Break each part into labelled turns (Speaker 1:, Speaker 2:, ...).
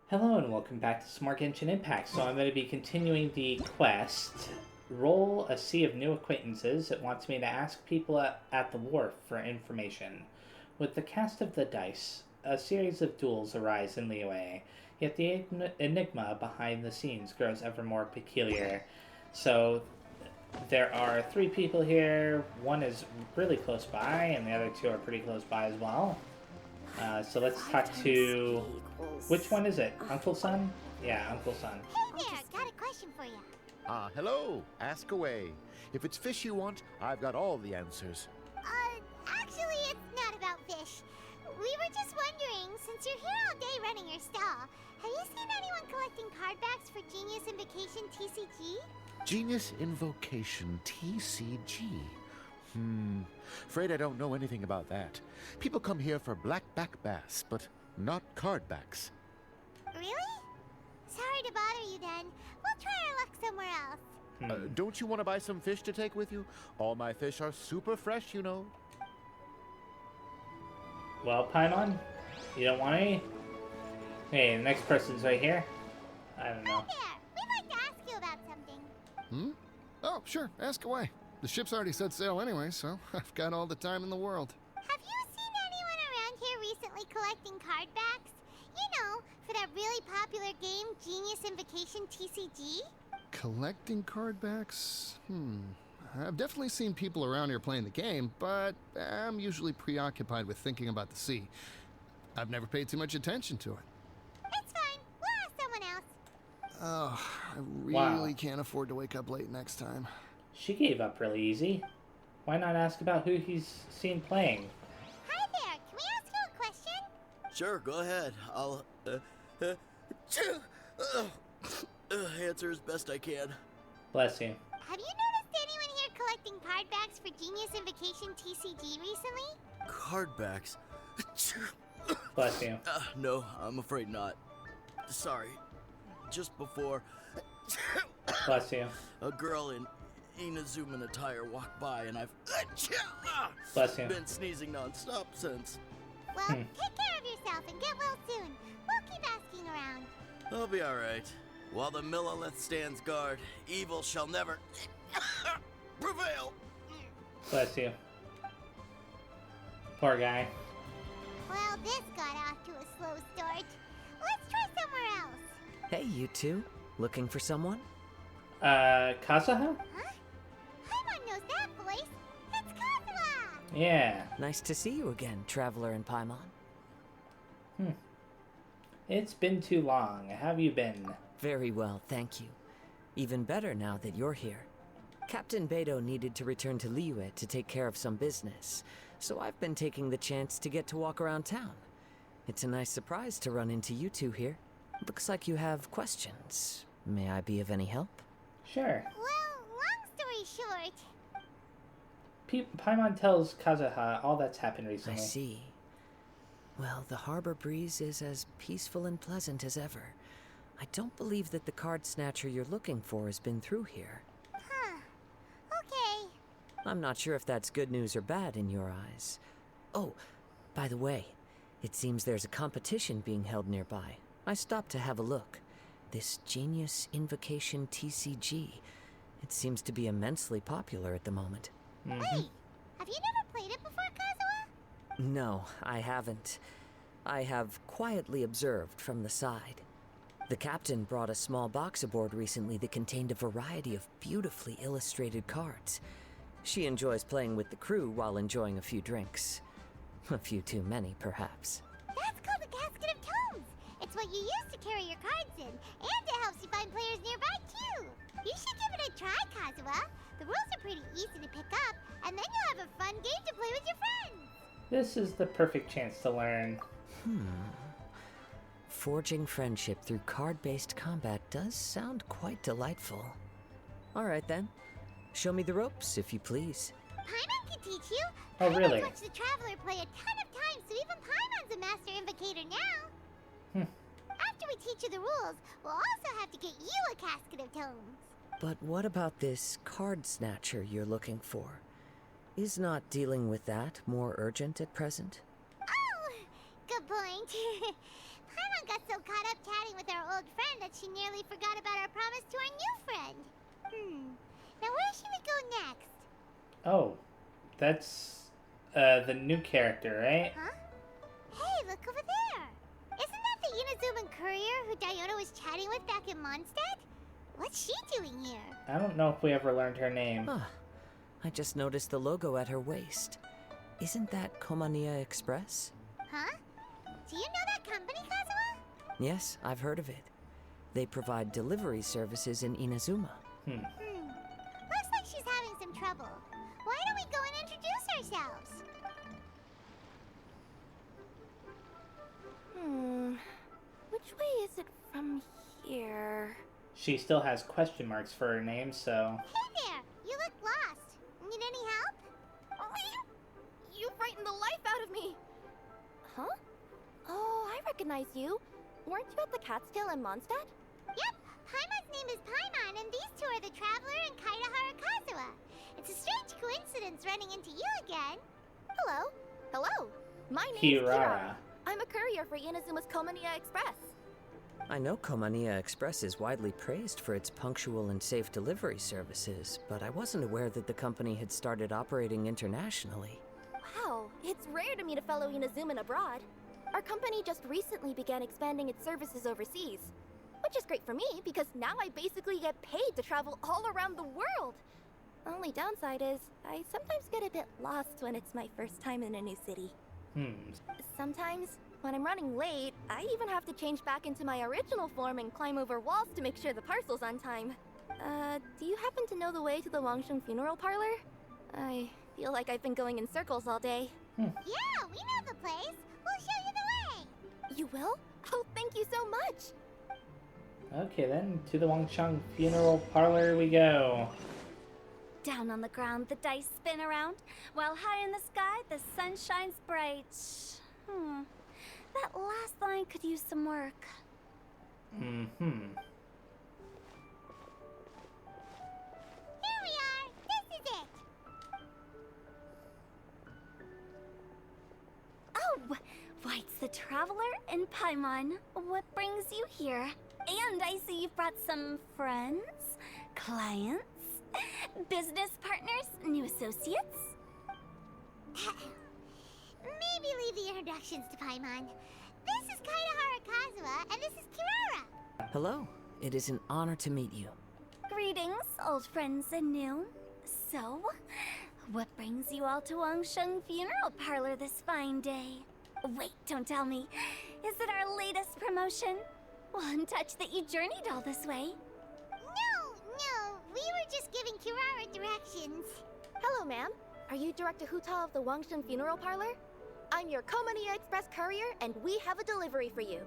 Speaker 1: Hello and welcome back to some more Genshin Impact. So I'm going to be continuing the quest. Roll a sea of new acquaintances. It wants me to ask people at the wharf for information. With the cast of the dice, a series of duels arise in Liyue, yet the enigma behind the scenes grows ever more peculiar. So there are three people here. One is really close by, and the other two are pretty close by as well. So let's talk to... Which one is it? Uncle Son? Yeah, Uncle Son.
Speaker 2: Hey there, got a question for you.
Speaker 3: Hello. Ask away. If it's fish you want, I've got all the answers.
Speaker 2: Actually, it's not about fish. We were just wondering, since you're here all day running your stall, have you seen anyone collecting card backs for Genius Invocation TCG?
Speaker 3: Genius Invocation TCG. Afraid I don't know anything about that. People come here for blackback bass, but not card backs.
Speaker 2: Really? Sorry to bother you then. We'll try our luck somewhere else.
Speaker 3: Don't you want to buy some fish to take with you? All my fish are super fresh, you know.
Speaker 1: Well, Paimon, you don't want any? Hey, the next person's right here. I don't know.
Speaker 2: Hey there, we'd like to ask you about something.
Speaker 4: Oh, sure. Ask away. The ship's already set sail anyway, so I've got all the time in the world.
Speaker 2: Have you seen anyone around here recently collecting card backs? You know, for that really popular game, Genius Invocation TCG?
Speaker 4: Collecting card backs? I've definitely seen people around here playing the game, but I'm usually preoccupied with thinking about the sea. I've never paid too much attention to it.
Speaker 2: It's fine. We'll ask someone else.
Speaker 4: Oh, I really can't afford to wake up late next time.
Speaker 1: She gave up really easy. Why not ask about who he's seen playing?
Speaker 2: Hi there, can we ask you a question?
Speaker 5: Sure, go ahead. I'll answer as best I can.
Speaker 1: Bless you.
Speaker 2: Have you noticed anyone here collecting card backs for Genius Invocation TCG recently?
Speaker 5: Card backs.
Speaker 1: Bless you.
Speaker 5: No, I'm afraid not. Sorry. Just before
Speaker 1: Bless you.
Speaker 5: a girl in Inazuman attire walked by and I've
Speaker 1: Bless you.
Speaker 5: been sneezing non-stop since.
Speaker 2: Well, take care of yourself and get well soon. We'll keep asking around.
Speaker 5: I'll be alright. While the Millilith stands guard, evil shall never prevail.
Speaker 1: Bless you. Poor guy.
Speaker 2: Well, this got off to a slow start. Let's try somewhere else.
Speaker 6: Hey, you two. Looking for someone?
Speaker 1: Kazuha?
Speaker 2: Huh? Paimon knows that voice. It's Kazuha!
Speaker 1: Yeah.
Speaker 6: Nice to see you again, Traveler and Paimon.
Speaker 1: It's been too long. How have you been?
Speaker 6: Very well, thank you. Even better now that you're here. Captain Beidou needed to return to Liyue to take care of some business, so I've been taking the chance to get to walk around town. It's a nice surprise to run into you two here. Looks like you have questions. May I be of any help?
Speaker 1: Sure.
Speaker 2: Well, long story short...
Speaker 1: Paimon tells Kazuha all that's happened
Speaker 6: I
Speaker 1: recently.
Speaker 6: see. Well, the harbor breeze is as peaceful and pleasant as ever. I don't believe that the card snatcher you're looking for has been through here.
Speaker 2: Huh. Okay.
Speaker 6: I'm not sure if that's good news or bad in your eyes. Oh, by the way, it seems there's a competition being held nearby. I stopped to have a look. This Genius Invocation TCG. It seems to be immensely popular at the moment.
Speaker 2: Wait, have you never played it before, Kazuha?
Speaker 6: No, I haven't. I have quietly observed from the side. The captain brought a small box aboard recently that contained a variety of beautifully illustrated cards. She enjoys playing with the crew while enjoying a few drinks. A few too many, perhaps.
Speaker 2: That's called the Casket of Tomes. It's what you use to carry your cards in, and it helps you find players nearby, too. You should give it a try, Kazuha. The rules are pretty easy to pick up, and then you'll have a fun game to play with your friends.
Speaker 1: This is the perfect chance to learn.
Speaker 6: Forging friendship through card-based combat does sound quite delightful. All right, then. Show me the ropes, if you please.
Speaker 2: Paimon can teach you.
Speaker 1: Oh, really?
Speaker 2: Paimon's watched the Traveler play a ton of times, so even Paimon's a master invocator now. After we teach you the rules, we'll also have to get you a Casket of Tomes.
Speaker 6: But what about this card snatcher you're looking for? Is not dealing with that more urgent at present?
Speaker 2: Oh, good point. Paimon got so caught up chatting with our old friend that she nearly forgot about our promise to our new friend. Now where should we go next?
Speaker 1: Oh, that's the new character, right?
Speaker 2: Huh? Hey, look over there! Isn't that the Inazuman courier who Diona was chatting with back in Mondstadt? What's she doing here?
Speaker 1: I don't know if we ever learned her name.
Speaker 6: Huh. I just noticed the logo at her waist. Isn't that Komania Express?
Speaker 2: Huh? Do you know that company, Kazuha?
Speaker 6: Yes, I've heard of it. They provide delivery services in Inazuma.
Speaker 2: Looks like she's having some trouble. Why don't we go and introduce ourselves?
Speaker 7: Which way is it from here?
Speaker 1: She still has question marks for her name, so...
Speaker 2: Hey there! You look lost. Need any help?
Speaker 7: You frightened the life out of me! Huh? Oh, I recognize you. Weren't you at the Cat's Tail in Mondstadt?
Speaker 2: Yep, Paimon's name is Paimon, and these two are the Traveler and Kaidahara Kazuha. It's a strange coincidence running into you again.
Speaker 7: Hello. Hello. My name's
Speaker 1: Kirara.
Speaker 7: I'm a courier for Inazuma's Komania Express.
Speaker 6: I know Komania Express is widely praised for its punctual and safe delivery services, but I wasn't aware that the company had started operating internationally.
Speaker 7: Wow, it's rare to meet a fellow Inazuman abroad. Our company just recently began expanding its services overseas. Which is great for me, because now I basically get paid to travel all around the world. Only downside is, I sometimes get a bit lost when it's my first time in a new city. Sometimes, when I'm running late, I even have to change back into my original form and climb over walls to make sure the parcel's on time. Do you happen to know the way to the Wangsheng funeral parlor? I feel like I've been going in circles all day.
Speaker 2: Yeah, we know the place. We'll show you the way.
Speaker 7: You will? Oh, thank you so much!
Speaker 1: Okay then, to the Wangsheng Funeral Parlor we go.
Speaker 8: Down on the ground, the dice spin around, while high in the sky, the sun shines bright. That last line could use some work.
Speaker 2: Here we are. This is it.
Speaker 8: Oh, why, it's the Traveler and Paimon. What brings you here? And I see you've brought some friends, clients, business partners, new associates.
Speaker 2: Maybe leave the introductions to Paimon. This is Kaidahara Kazuha, and this is Kirara.
Speaker 6: Hello, it is an honor to meet you.
Speaker 8: Greetings, old friends and new. So, what brings you all to Wangsheng Funeral Parlor this fine day? Wait, don't tell me. Is it our latest promotion? Well, I'm touched that you journeyed all this way.
Speaker 2: No, we were just giving Kirara directions.
Speaker 7: Hello, ma'am. Are you Director Huta of the Wangsheng Funeral Parlor? I'm your Komania Express courier, and we have a delivery for you.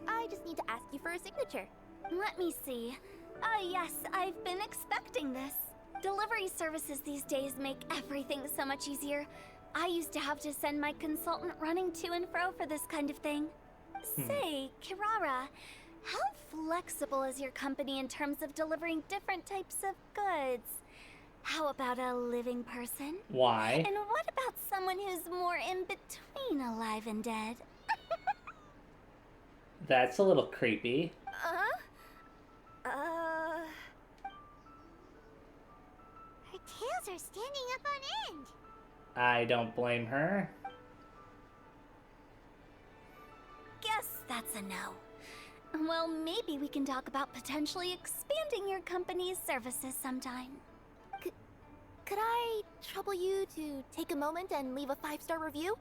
Speaker 7: I just need to ask you for a signature.
Speaker 8: Let me see. Yes, I've been expecting this. Delivery services these days make everything so much easier. I used to have to send my consultant running to and fro for this kind of thing. Say, Kirara, how flexible is your company in terms of delivering different types of goods? How about a living person?
Speaker 1: Why?
Speaker 8: And what about someone who's more in between alive and dead?
Speaker 1: That's a little creepy.
Speaker 2: Her tails are standing up on end.
Speaker 1: I don't blame her.
Speaker 8: Guess that's a no. Well, maybe we can talk about potentially expanding your company's services sometime.
Speaker 7: Could I trouble you to take a moment and leave a 5-star review?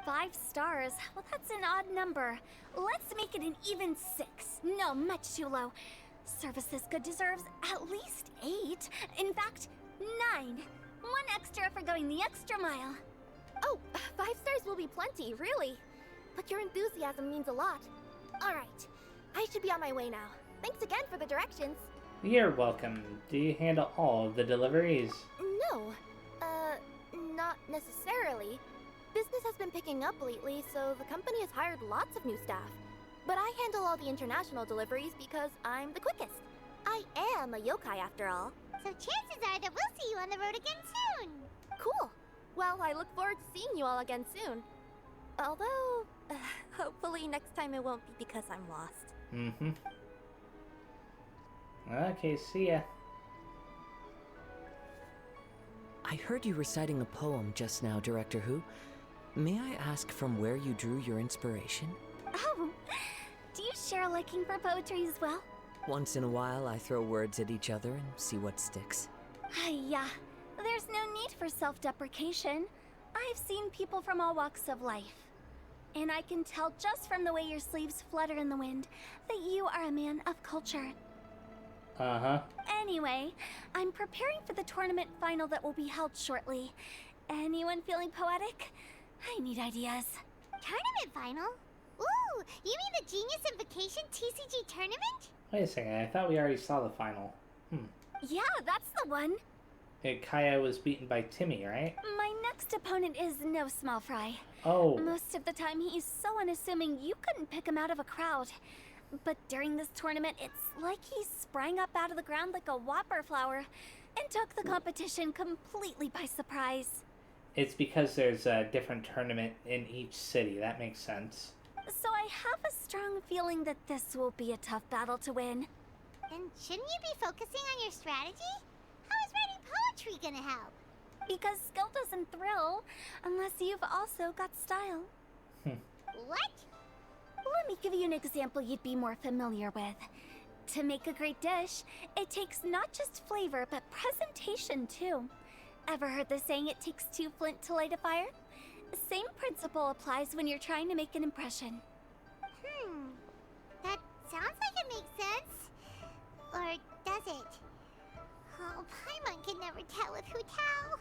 Speaker 8: 5 stars? Well, that's an odd number. Let's make it an even 6. No, much too low. Service this good deserves at least 8. In fact, 9. 1 extra for going the extra mile.
Speaker 7: Oh, 5 stars will be plenty, really. But your enthusiasm means a lot. All right, I should be on my way now. Thanks again for the directions.
Speaker 1: You're welcome. Do you handle all of the deliveries?
Speaker 7: No, not necessarily. Business has been picking up lately, so the company has hired lots of new staff. But I handle all the international deliveries because I'm the quickest. I am a yokai after all.
Speaker 2: So chances are that we'll see you on the road again soon.
Speaker 7: Cool. Well, I look forward to seeing you all again soon. Although, hopefully next time it won't be because I'm lost.
Speaker 1: Mm-hmm. Okay, see ya.
Speaker 6: I heard you reciting a poem just now, Director Who. May I ask from where you drew your inspiration?
Speaker 8: Oh, do you share a liking for poetry as well?
Speaker 6: Once in a while, I throw words at each other and see what sticks.
Speaker 8: Yeah, there's no need for self-deprecation. I've seen people from all walks of life. And I can tell just from the way your sleeves flutter in the wind that you are a man of culture.
Speaker 1: Uh-huh.
Speaker 8: Anyway, I'm preparing for the tournament final that will be held shortly. Anyone feeling poetic? I need ideas.
Speaker 2: Tournament final? Ooh, you mean the Genius Invocation TCG tournament?
Speaker 1: Wait a second, I thought we already saw the final.
Speaker 8: Yeah, that's the one.
Speaker 1: Kaya was beaten by Timmy, right?
Speaker 8: My next opponent is no small fry.
Speaker 1: Oh.
Speaker 8: Most of the time he's so unassuming you couldn't pick him out of a crowd. But during this tournament, it's like he sprang up out of the ground like a whopper flower and took the competition completely by surprise.
Speaker 1: It's because there's a different tournament in each city. That makes sense.
Speaker 8: So I have a strong feeling that this will be a tough battle to win.
Speaker 2: And shouldn't you be focusing on your strategy? How is writing poetry gonna help?
Speaker 8: Because skill doesn't thrill unless you've also got style.
Speaker 2: What?
Speaker 8: Let me give you an example you'd be more familiar with. To make a great dish, it takes not just flavor, but presentation too. Ever heard the saying, it takes two flint to light a fire? Same principle applies when you're trying to make an impression.
Speaker 2: That sounds like it makes sense. Or does it? Oh, Paimon can never tell with Hu Tao.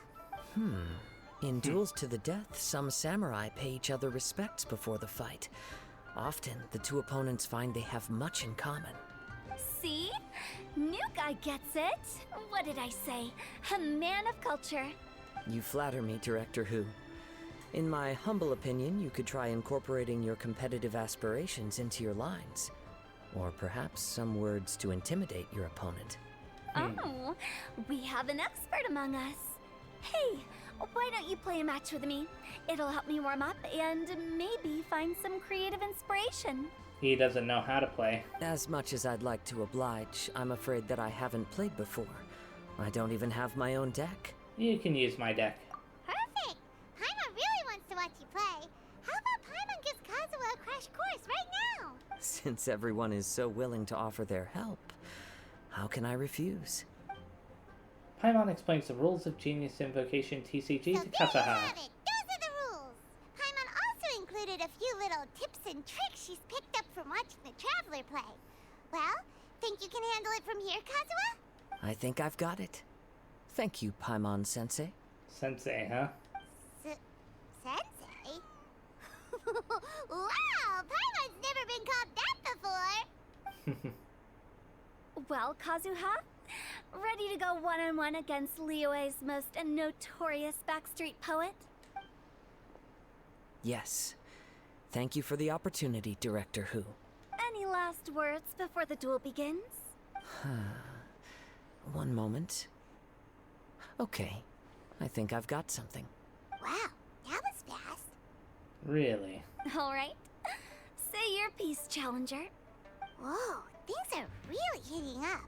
Speaker 6: In duels to the death, some samurai pay each other respects before the fight. Often, the two opponents find they have much in common.
Speaker 8: See? New guy gets it. What did I say? A man of culture.
Speaker 6: You flatter me, Director Who. In my humble opinion, you could try incorporating your competitive aspirations into your lines. Or perhaps some words to intimidate your opponent.
Speaker 8: Oh, we have an expert among us. Hey, why don't you play a match with me? It'll help me warm up and maybe find some creative inspiration.
Speaker 1: He doesn't know how to play.
Speaker 6: As much as I'd like to oblige, I'm afraid that I haven't played before. I don't even have my own deck.
Speaker 1: You can use my deck.
Speaker 2: Perfect! Paimon really wants to watch you play. How about Paimon gives Kazuha a crash course right now?
Speaker 6: Since everyone is so willing to offer their help, how can I refuse?
Speaker 1: Paimon explains the rules of Genius Invocation TCG
Speaker 2: So
Speaker 1: to
Speaker 2: there you
Speaker 1: Kazuha.
Speaker 2: have it. Those are the rules. Paimon also included a few little tips and tricks she's picked up from watching the Traveler play. Well, think you can handle it from here, Kazuha?
Speaker 6: I think I've got it. Thank you, Paimon-sensei.
Speaker 1: Sensei, huh?
Speaker 2: Sensei? Wow! Paimon's never been called that before!
Speaker 8: Well, Kazuha, ready to go one-on-one against Liyue's most notorious backstreet poet?
Speaker 6: Yes. Thank you for the opportunity, Director Who.
Speaker 8: Any last words before the duel begins?
Speaker 6: One moment. Okay. I think I've got something.
Speaker 2: Wow, that was fast.
Speaker 1: Really?
Speaker 8: All right. Say your piece, Challenger.
Speaker 2: Whoa, things are really heating up.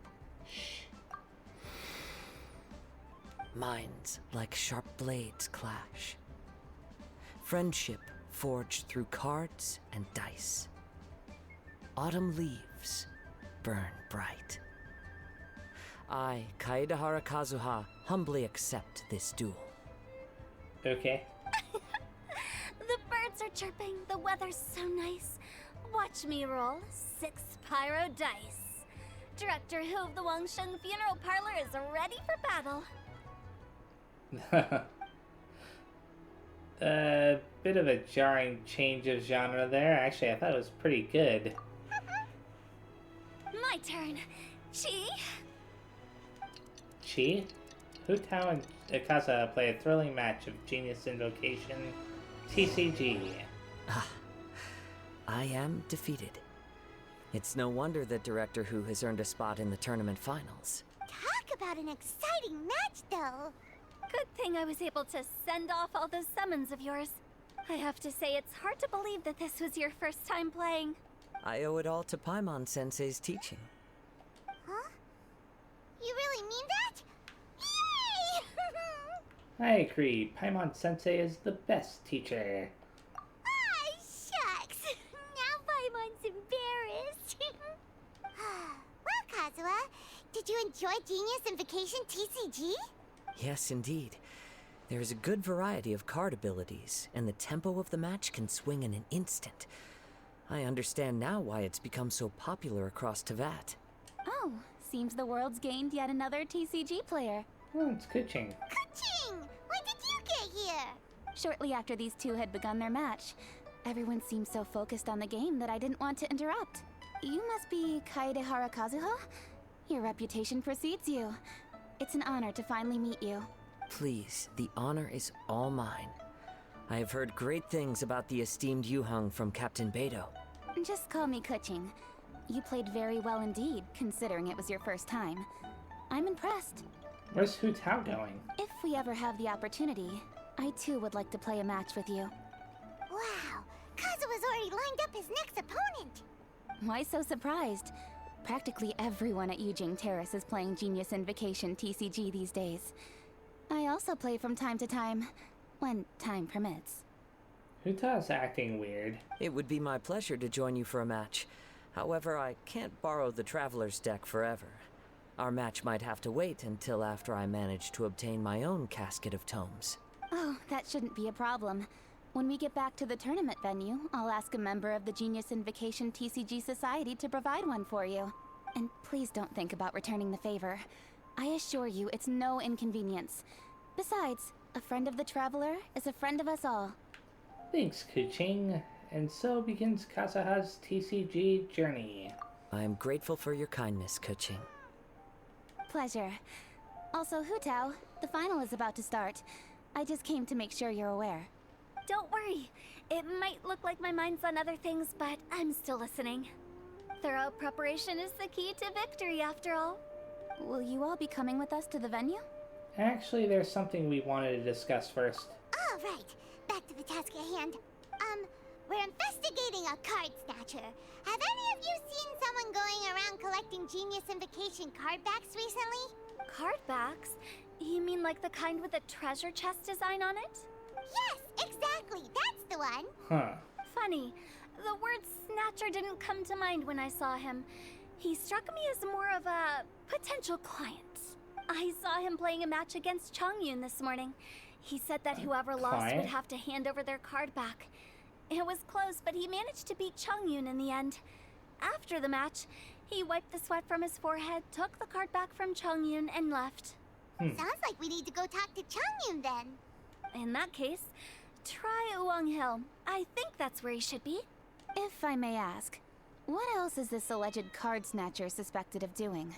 Speaker 6: Minds like sharp blades clash. Friendship forged through cards and dice. Autumn leaves burn bright. I, Kaedahara Kazuha, humbly accept this duel.
Speaker 1: Okay.
Speaker 8: The birds are chirping, the weather's so nice. Watch me roll 6 pyro dice. Director Who of the Wangshen Funeral Parlor is ready for battle.
Speaker 1: A bit of a jarring change of genre there. Actually, I thought it was pretty good.
Speaker 8: My turn. Chi?
Speaker 1: Chi? Hu Tao and Akaza play a thrilling match of Genius Invocation TCG.
Speaker 6: I am defeated. It's no wonder that Director Who has earned a spot in the tournament finals.
Speaker 2: Talk about an exciting match, though.
Speaker 8: Good thing I was able to send off all those summons of yours. I have to say, it's hard to believe that this was your first time playing.
Speaker 6: I owe it all to Paimon-sensei's teaching.
Speaker 2: Huh? You really mean that? Yay!
Speaker 1: I agree. Paimon-sensei is the best teacher.
Speaker 2: Ah, shucks. Now Paimon's embarrassed. Well, Kazuha, did you enjoy Genius Invocation TCG?
Speaker 6: Yes, indeed. There is a good variety of card abilities, and the tempo of the match can swing in an instant. I understand now why it's become so popular across Teyvat.
Speaker 8: Oh, seems the world's gained yet another TCG player.
Speaker 1: Oh, it's Kuching.
Speaker 2: Kuching! When did you get here?
Speaker 8: Shortly after these two had begun their match, everyone seemed so focused on the game that I didn't want to interrupt. You must be Kaedehara Kazuha? Your reputation precedes you. It's an honor to finally meet you.
Speaker 6: Please, the honor is all mine. I have heard great things about the esteemed Yuheng from Captain Beidou.
Speaker 8: Just call me Kuching. You played very well indeed, considering it was your first time. I'm impressed.
Speaker 1: Where's Hu Tao going?
Speaker 8: If we ever have the opportunity, I too would like to play a match with you.
Speaker 2: Wow, Kazuha's already lined up his next opponent.
Speaker 8: Why so surprised? Practically everyone at Yujing Terrace is playing Genius Invocation TCG these days. I also play from time to time, when time permits.
Speaker 1: Hu Tao's acting weird.
Speaker 6: It would be my pleasure to join you for a match. However, I can't borrow the Traveler's deck forever. Our match might have to wait until after I manage to obtain my own casket of tomes.
Speaker 8: Oh, that shouldn't be a problem. When we get back to the tournament venue, I'll ask a member of the Genius Invocation TCG Society to provide one for you. And please don't think about returning the favor. I assure you it's no inconvenience. Besides, a friend of the Traveler is a friend of us all.
Speaker 1: Thanks, Kuching. And so begins Kazuha's TCG journey.
Speaker 6: I am grateful for your kindness, Kuching.
Speaker 8: Pleasure. Also, Hu Tao, the final is about to start. I just came to make sure you're aware. Don't worry. It might look like my mind's on other things, but I'm still listening. Thorough preparation is the key to victory, after all. Will you all be coming with us to the venue?
Speaker 1: Actually, there's something we wanted to discuss first.
Speaker 2: All right, back to the task at hand. We're investigating a card snatcher. Have any of you seen someone going around collecting Genius Invocation card backs recently?
Speaker 8: Card backs? You mean like the kind with a treasure chest design on it?
Speaker 2: Yes, exactly. That's the one.
Speaker 1: Huh.
Speaker 8: Funny. The word snatcher didn't come to mind when I saw him. He struck me as more of a potential client. I saw him playing a match against Chongyun this morning. He said that whoever lost would have to hand over their card back. It was close, but he managed to beat Chongyun in the end. After the match, he wiped the sweat from his forehead, took the card back from Chongyun, and left.
Speaker 2: Sounds like we need to go talk to Chongyun then.
Speaker 8: In that case, try Uwang Hill. I think that's where he should be. If I may ask, what else is this alleged card snatcher suspected of doing?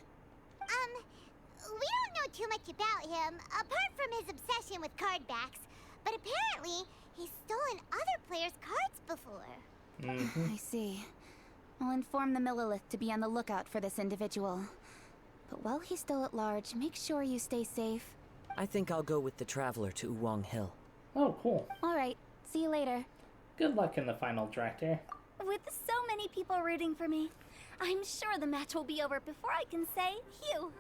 Speaker 2: We don't know too much about him, apart from his obsession with card backs. But apparently, he's stolen other players' cards before.
Speaker 8: I see. I'll inform the Millilith to be on the lookout for this individual. But while he's still at large, make sure you stay safe.
Speaker 6: I think I'll go with the Traveler to Uwang Hill.
Speaker 1: Oh, cool.
Speaker 8: Alright, see you later.
Speaker 1: Good luck in the final, Director.
Speaker 8: With so many people rooting for me, I'm sure the match will be over before I can say phew.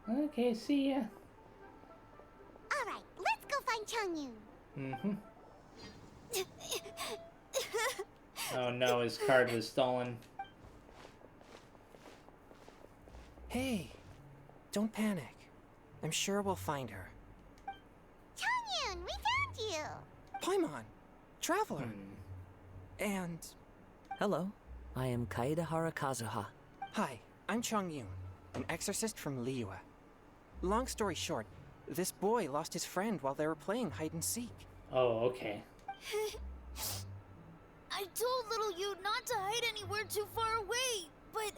Speaker 1: Okay, see ya.
Speaker 2: Alright, let's go find Chongyun.
Speaker 1: Oh no, his card was stolen.
Speaker 9: Hey, don't panic. I'm sure we'll find her.
Speaker 2: Chongyun, we found you!
Speaker 9: Paimon, Traveler. And...
Speaker 6: Hello, I am Kaedehara Kazuha.
Speaker 9: Hi, I'm Chongyun, an exorcist from Liyue. Long story short, this boy lost his friend while they were playing hide and seek.
Speaker 1: Oh, okay.
Speaker 10: I told little you not to hide anywhere too far away, but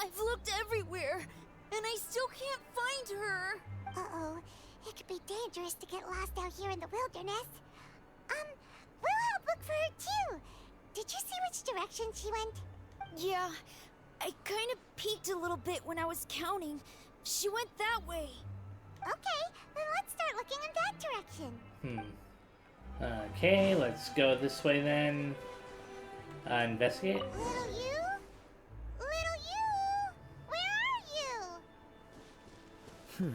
Speaker 10: I've looked everywhere, and I still can't find her.
Speaker 2: Uh-oh, it could be dangerous to get lost out here in the wilderness. We'll help look for her too. Did you see which direction she went?
Speaker 10: Yeah, I kind of peeked a little bit when I was counting. She went that way.
Speaker 2: Okay, then let's start looking in that direction.
Speaker 1: Okay, let's go this way then. Investigate.
Speaker 2: Little you? Little you? Where are you?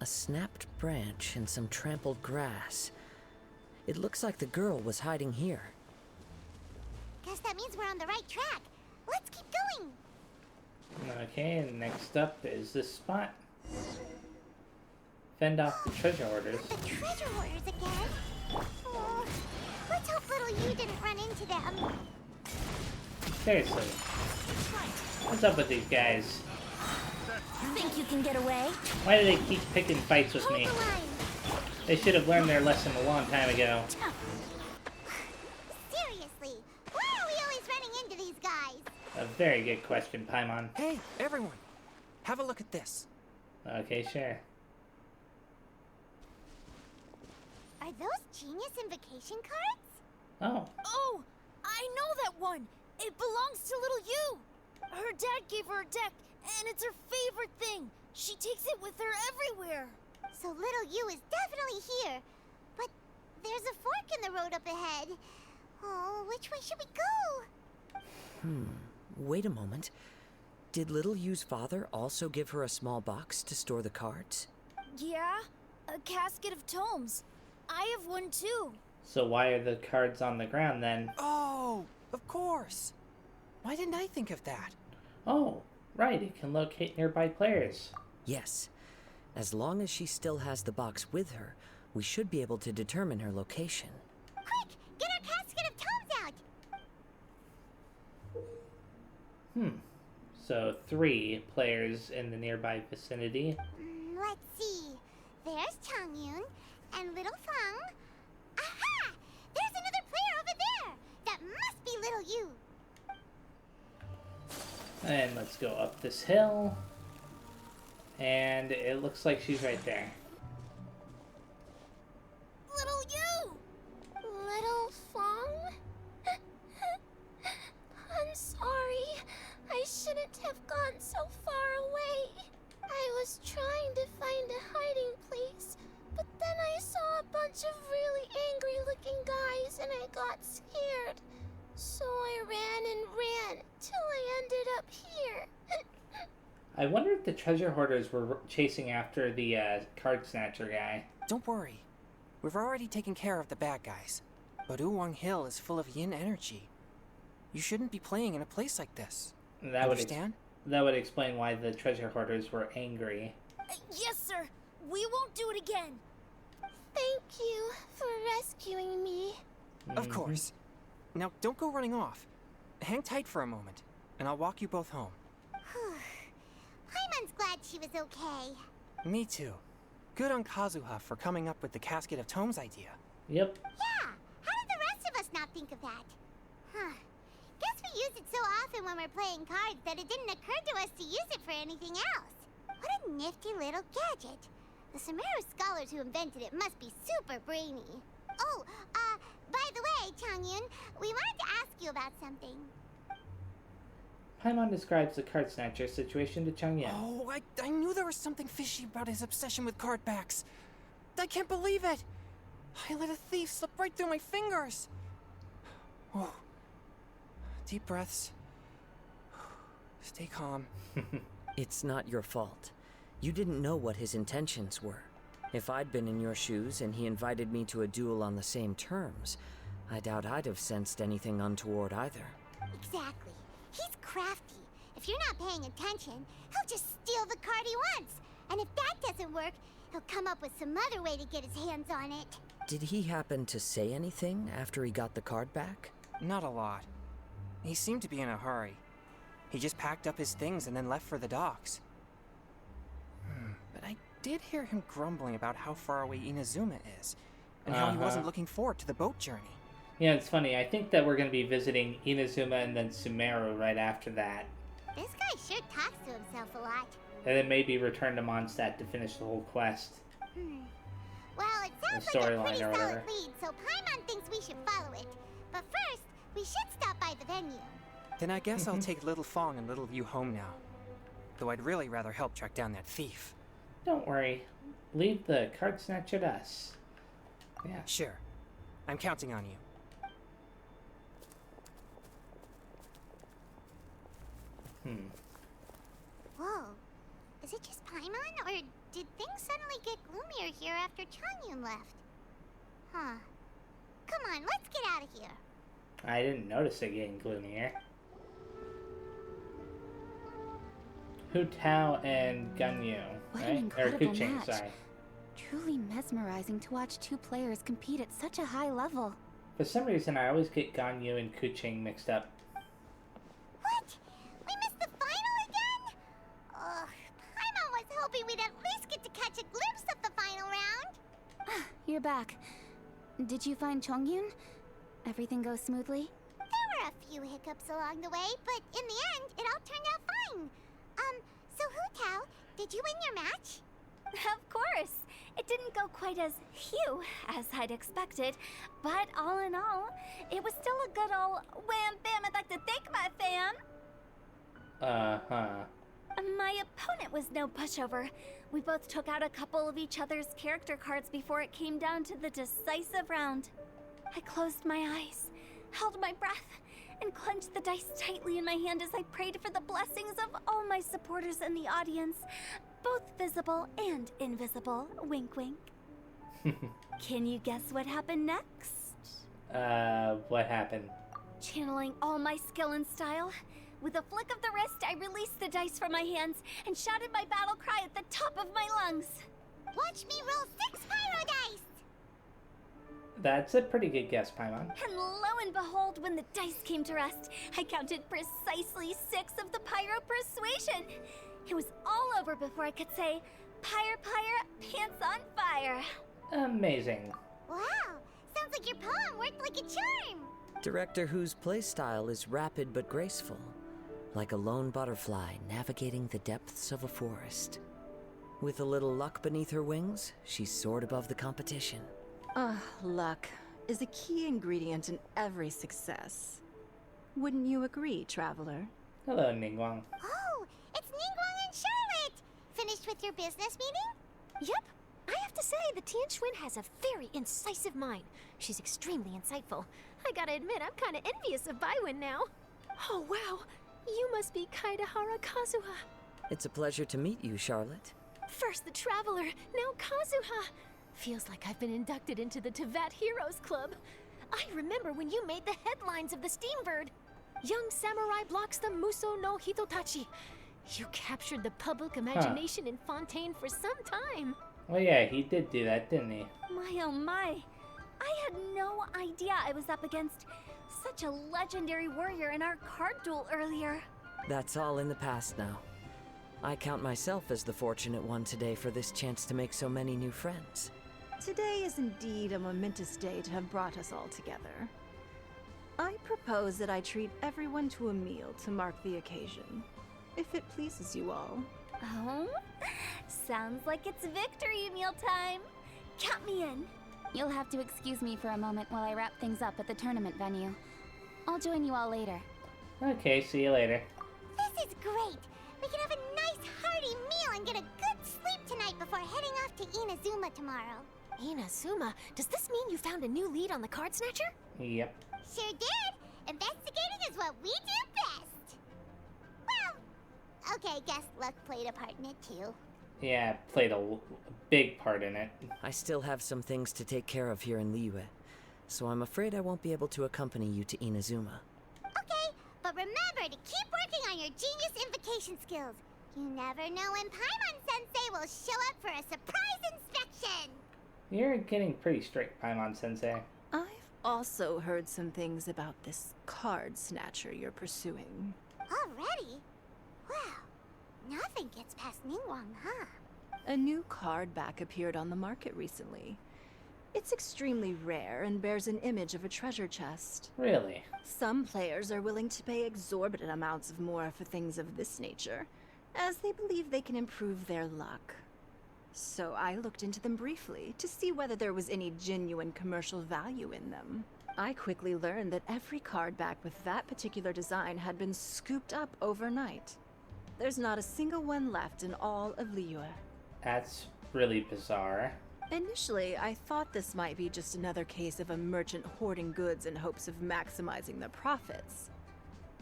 Speaker 6: A snapped branch and some trampled grass. It looks like the girl was hiding here.
Speaker 2: Guess that means we're on the right track. Let's keep going.
Speaker 1: Okay, and next up is this spot. Fend off the treasure hoarders.
Speaker 2: The treasure hoarders again? Oh, let's hope little you didn't run into them.
Speaker 1: Seriously. What's up with these guys?
Speaker 8: Think you can get away?
Speaker 1: Why do they keep picking fights with me?
Speaker 2: Hold the line.
Speaker 1: They should have learned their lesson a long time ago.
Speaker 2: Seriously, why are we always running into these guys?
Speaker 1: A very good question, Paimon.
Speaker 9: Hey, everyone! Have a look at this.
Speaker 1: Okay, sure.
Speaker 2: Are those Genius invocation cards?
Speaker 1: Oh,
Speaker 10: Oh, I know that one. It belongs to little you. Her dad gave her a deck, and it's her favorite thing. She takes it with her everywhere.
Speaker 2: So little you is definitely here. But there's a fork in the road up ahead. Oh, which way should we go?
Speaker 6: Wait a moment. Did Little Yu's father also give her a small box to store the cards?
Speaker 10: Yeah, a casket of tomes. I have one too.
Speaker 1: so why are the cards on the ground then?
Speaker 9: Oh, of course. Why didn't I think of that?
Speaker 1: Oh, right, it can locate nearby players.
Speaker 6: Yes. As long as she still has the box with her, we should be able to determine her location.
Speaker 2: Quick, get our casket of tomes out.
Speaker 1: So 3 players in the nearby vicinity.
Speaker 2: Let's see. There's Changyun and little Fang. Aha! There's another player over there. That must be little you.
Speaker 1: And let's go up this hill. And it looks like she's right there.
Speaker 10: Little you!
Speaker 7: Little Fong? I'm sorry. I shouldn't have gone so far away. I was trying to find a hiding place, but then I saw a bunch of really angry-looking guys and I got scared. So I ran and ran till I ended up here.
Speaker 1: I wonder if the treasure hoarders were chasing after the card snatcher guy.
Speaker 9: Don't worry. We've already taken care of the bad guys. But Uwang Hill is full of yin energy. You shouldn't be playing in a place like this.
Speaker 1: That would
Speaker 9: Understand?
Speaker 1: that would explain why the treasure hoarders were angry.
Speaker 10: Yes, sir. We won't do it again.
Speaker 7: Thank you for rescuing me.
Speaker 9: Of course. Now, don't go running off. Hang tight for a moment, and I'll walk you both home.
Speaker 2: Paimon's glad she was okay.
Speaker 9: Me too. Good on Kazuha for coming up with the Casket of Tomes idea.
Speaker 1: Yep.
Speaker 2: Yeah, how did the rest of us not think of that? Huh. Guess we use it so often when we're playing cards that it didn't occur to us to use it for anything else. What a nifty little gadget. The Sumeru scholars who invented it must be super brainy. Oh, by the way, Changyun, we wanted to ask you about something.
Speaker 1: Paimon describes the card snatcher situation to Changyun.
Speaker 9: Oh, I knew there was something fishy about his obsession with card backs. I can't believe it! I let a thief slip right through my fingers! Oh. Deep breaths. Stay calm.
Speaker 6: It's not your fault. You didn't know what his intentions were. If I'd been in your shoes and he invited me to a duel on the same terms, I doubt I'd have sensed anything untoward either.
Speaker 2: Exactly. He's crafty. If you're not paying attention, he'll just steal the card he wants. And if that doesn't work, he'll come up with some other way to get his hands on it.
Speaker 6: Did he happen to say anything after he got the card back?
Speaker 9: Not a lot. He seemed to be in a hurry. He just packed up his things and then left for the docks. But I did hear him grumbling about how far away Inazuma is, and how he wasn't looking forward to the boat journey.
Speaker 1: Yeah, it's funny. I think that we're going to be visiting Inazuma and then Sumeru right after that.
Speaker 2: This guy sure talks to himself a lot.
Speaker 1: And then maybe return to Mondstadt to finish the whole quest.
Speaker 2: Well, it sounds
Speaker 1: The
Speaker 2: like a
Speaker 1: storyline
Speaker 2: pretty
Speaker 1: or
Speaker 2: solid
Speaker 1: whatever.
Speaker 2: lead, so Paimon thinks we should follow it. But first, we should stop by the venue.
Speaker 9: Then I guess I'll take Little Fong and Little Yu home now. Though I'd really rather help track down that thief.
Speaker 1: Don't worry. Leave the card snatcher to us. Yeah.
Speaker 9: Sure. I'm counting on you.
Speaker 2: Whoa. Is it just Paimon, or did things suddenly get gloomier here after Changyun left? Huh. Come on, let's get out of here.
Speaker 1: I didn't notice it getting gloomier. Hu Tao and Ganyu,
Speaker 8: What
Speaker 1: right?
Speaker 8: an incredible
Speaker 1: Kuching,
Speaker 8: match.
Speaker 1: sorry.
Speaker 8: Truly mesmerizing to watch two players compete at such a high level.
Speaker 1: For some reason, I always get Ganyu and Kuching mixed up.
Speaker 2: What? We missed the final again? Ugh, Paimon was hoping we'd at least get to catch a glimpse of the final round.
Speaker 8: You're back. Did you find Chongyun? Everything go smoothly?
Speaker 2: There were a few hiccups along the way, but in the end, it all turned out fine. So Hu Tao, did you win your match?
Speaker 8: Of course. It didn't go quite as phew as I'd expected, but all in all, it was still a good old wham bam. I'd like to thank my fam. My opponent was no pushover. We both took out a couple of each other's character cards before it came down to the decisive round. I closed my eyes, held my breath, and clenched the dice tightly in my hand as I prayed for the blessings of all my supporters in the audience, both visible and invisible. Wink, wink. Can you guess what happened next?
Speaker 1: What happened?
Speaker 8: Channeling all my skill and style, with a flick of the wrist, I released the dice from my hands and shouted my battle cry at the top of my lungs.
Speaker 2: Watch me roll 6 pyro dice!
Speaker 1: That's a pretty good guess, Paimon.
Speaker 8: And lo and behold, when the dice came to rest, I counted precisely 6 of the pyro persuasion. It was all over before I could say, pyre, pyre, pants on fire.
Speaker 1: Amazing.
Speaker 2: Wow, sounds like your poem worked like a charm.
Speaker 6: Director Hu's playstyle is rapid but graceful, like a lone butterfly navigating the depths of a forest. With a little luck beneath her wings, she soared above the competition.
Speaker 11: Luck is a key ingredient in every success. Wouldn't you agree, traveler?
Speaker 1: Hello, Ningguang.
Speaker 2: Oh, it's Ningguang and Charlotte! Finished with your business meeting?
Speaker 10: Yep. I have to say, the Tian Schwinn has a very incisive mind. She's extremely insightful. I gotta admit, I'm kinda envious of Baiwen now. Oh, wow. You must be Kaidahara Kazuha.
Speaker 6: It's a pleasure to meet you, Charlotte.
Speaker 10: First the Traveler, now Kazuha. Feels like I've been inducted into the Tevat Heroes Club. I remember when you made the headlines of the Steambird. Young samurai blocks the Muso no Hitotachi. You captured the public imagination in Fontaine for some time.
Speaker 1: Oh yeah, he did do that, didn't he?
Speaker 8: My oh my. I had no idea I was up against such a legendary warrior in our card duel earlier.
Speaker 6: That's all in the past now. I count myself as the fortunate one today for this chance to make so many new friends.
Speaker 11: Today is indeed a momentous day to have brought us all together. I propose that I treat everyone to a meal to mark the occasion, if it pleases you all.
Speaker 8: Oh? Sounds like it's victory meal time. Count me in. You'll have to excuse me for a moment while I wrap things up at the tournament venue. I'll join you all later.
Speaker 1: Okay, see you later.
Speaker 2: This is great. We can have a nice hearty meal and get a good sleep tonight before heading off to Inazuma tomorrow.
Speaker 10: Inazuma, does this mean you found a new lead on the Card Snatcher?
Speaker 1: Yep.
Speaker 2: Sure did. Investigating is what we do best. Well, okay, guess luck played a part in it too.
Speaker 1: Yeah, played a big part in it.
Speaker 6: I still have some things to take care of here in Liyue, so I'm afraid I won't be able to accompany you to Inazuma.
Speaker 2: Okay, but remember to keep working on your genius invocation skills. You never know when Paimon-sensei will show up for a surprise inspection.
Speaker 1: You're getting pretty strict, Paimon-sensei.
Speaker 11: I've also heard some things about this card snatcher you're pursuing.
Speaker 2: Already? Well, nothing gets past Ningguang, huh?
Speaker 11: A new card back appeared on the market recently. It's extremely rare and bears an image of a treasure chest.
Speaker 1: Really?
Speaker 11: Some players are willing to pay exorbitant amounts of more for things of this nature, as they believe they can improve their luck. So I looked into them briefly to see whether there was any genuine commercial value in them. I quickly learned that every card back with that particular design had been scooped up overnight. There's not a single one left in all of Liyue.
Speaker 1: That's really bizarre.
Speaker 11: Initially, I thought this might be just another case of a merchant hoarding goods in hopes of maximizing the profits.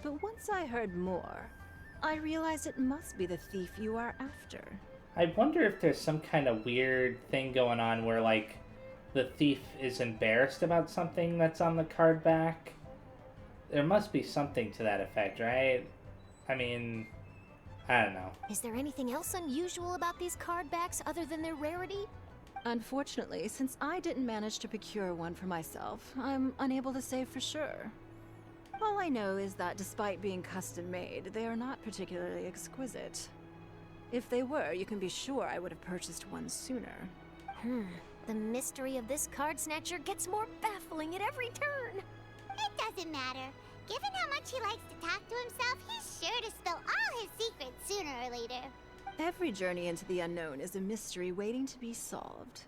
Speaker 11: But once I heard more, I realized it must be the thief you are after.
Speaker 1: I wonder if there's some kind of weird thing going on where, like, the thief is embarrassed about something that's on the card back. There must be something to that effect, right? I mean, I don't know.
Speaker 10: Is there anything else unusual about these card backs other than their rarity?
Speaker 11: Unfortunately, since I didn't manage to procure one for myself, I'm unable to say for sure. All I know is that despite being custom-made, they are not particularly exquisite. If they were, you can be sure I would have purchased one sooner.
Speaker 10: The mystery of this card snatcher gets more baffling at every turn.
Speaker 2: It doesn't matter. Given how much he likes to talk to himself, he's sure to spill all his secrets sooner or later.
Speaker 11: Every journey into the unknown is a mystery waiting to be solved.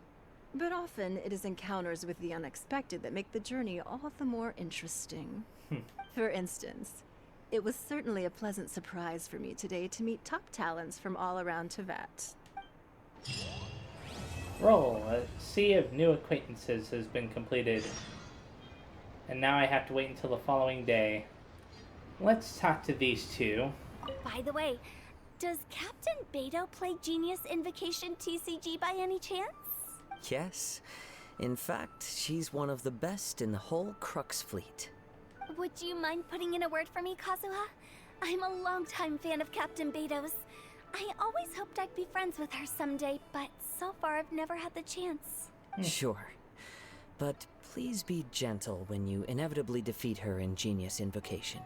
Speaker 11: But often, it is encounters with the unexpected that make the journey all the more interesting. For instance, it was certainly a pleasant surprise for me today to meet top talents from all around Teyvat.
Speaker 1: Roll. A sea of new acquaintances has been completed. And now I have to wait until the following day. Let's talk to these two.
Speaker 8: By the way, does Captain Beto play Genius Invocation TCG by any chance?
Speaker 6: Yes. In fact, she's one of the best in the whole Crux fleet.
Speaker 8: Would you mind putting in a word for me, Kazuha? I'm a longtime fan of Captain Beto's. I always hoped I'd be friends with her someday, but so far I've never had the chance.
Speaker 6: Sure. But please be gentle when you inevitably defeat her in Genius Invocation.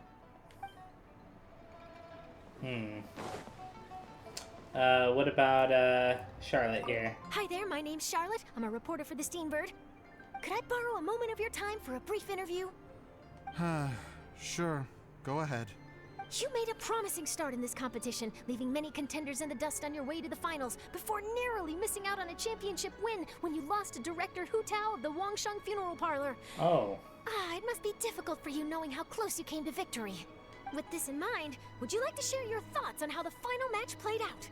Speaker 1: What about, Charlotte here?
Speaker 10: Hi there, my name's Charlotte. I'm a reporter for the Steambird. Could I borrow a moment of your time for a brief interview?
Speaker 12: Sure. Go ahead.
Speaker 10: You made a promising start in this competition, leaving many contenders in the dust on your way to the finals, before narrowly missing out on a championship win when you lost to director Hu Tao of the Wangsheng Funeral Parlor.
Speaker 1: Oh.
Speaker 10: It must be difficult for you knowing how close you came to victory. With this in mind, would you like to share your thoughts on how the final match played out?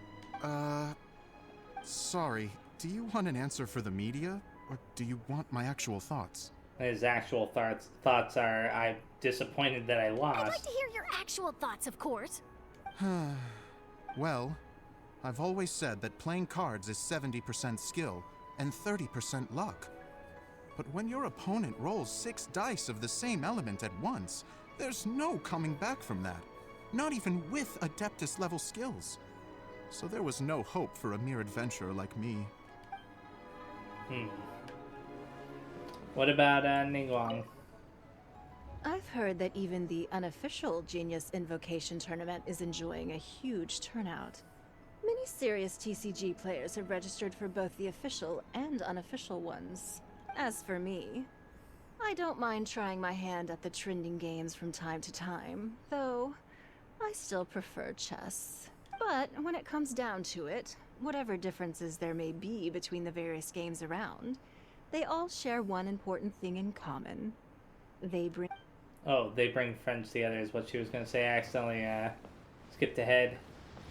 Speaker 12: Sorry. Do you want an answer for the media? Or do you want my actual thoughts?
Speaker 1: His actual thoughts are, I'm disappointed that I lost.
Speaker 10: I'd like to hear your actual thoughts, of course.
Speaker 12: Well, I've always said that playing cards is 70% skill and 30% luck. But when your opponent rolls 6 dice of the same element at once, there's no coming back from that. Not even with Adeptus level skills. So there was no hope for a mere adventurer like me.
Speaker 1: What about Ningguang?
Speaker 11: I've heard that even the unofficial Genius Invocation tournament is enjoying a huge turnout. Many serious TCG players have registered for both the official and unofficial ones. As for me, I don't mind trying my hand at the trending games from time to time, though I still prefer chess. But when it comes down to it, whatever differences there may be between the various games around, they all share one important thing in common. They bring
Speaker 1: friends together is what she was going to say. I accidentally skipped ahead.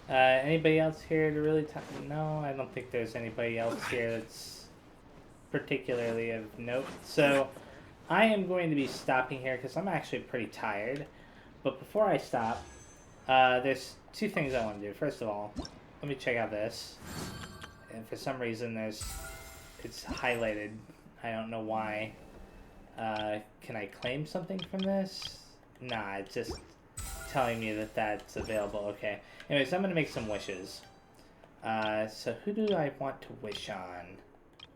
Speaker 1: Anybody else here to really talk? No, I don't think there's anybody else here that's particularly of note. So I am going to be stopping here because I'm actually pretty tired. But before I stop, there's 2 things I want to do. First of all, let me check out this. And for some reason it's highlighted. I don't know why. Can I claim something from this? Nah, it's just telling me that that's available. Okay. Anyways, I'm going to make some wishes. So who do I want to wish on?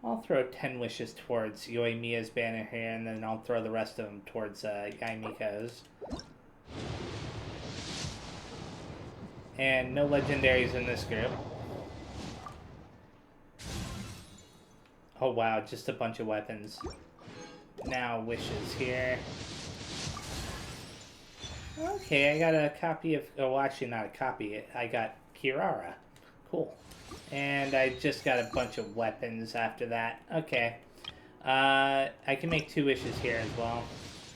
Speaker 1: I'll throw 10 wishes towards Yoimiya's banner here, and then I'll throw the rest of them towards Yaimiko's. And no legendaries in this group. Oh wow, just a bunch of weapons. Now wishes here. Okay, I got a copy of... Oh, actually not a copy. I got Kirara. Cool. And I just got a bunch of weapons after that. Okay. I can make 2 wishes here as well.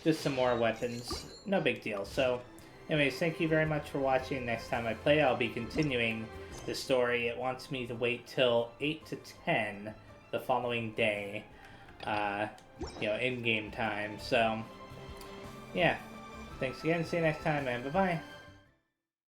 Speaker 1: Just some more weapons. No big deal. So, anyways, thank you very much for watching. Next time I play, I'll be continuing the story. It wants me to wait till 8 to 10 the following day, you know, in-game time. So, yeah. Thanks again. See you next time, and bye-bye.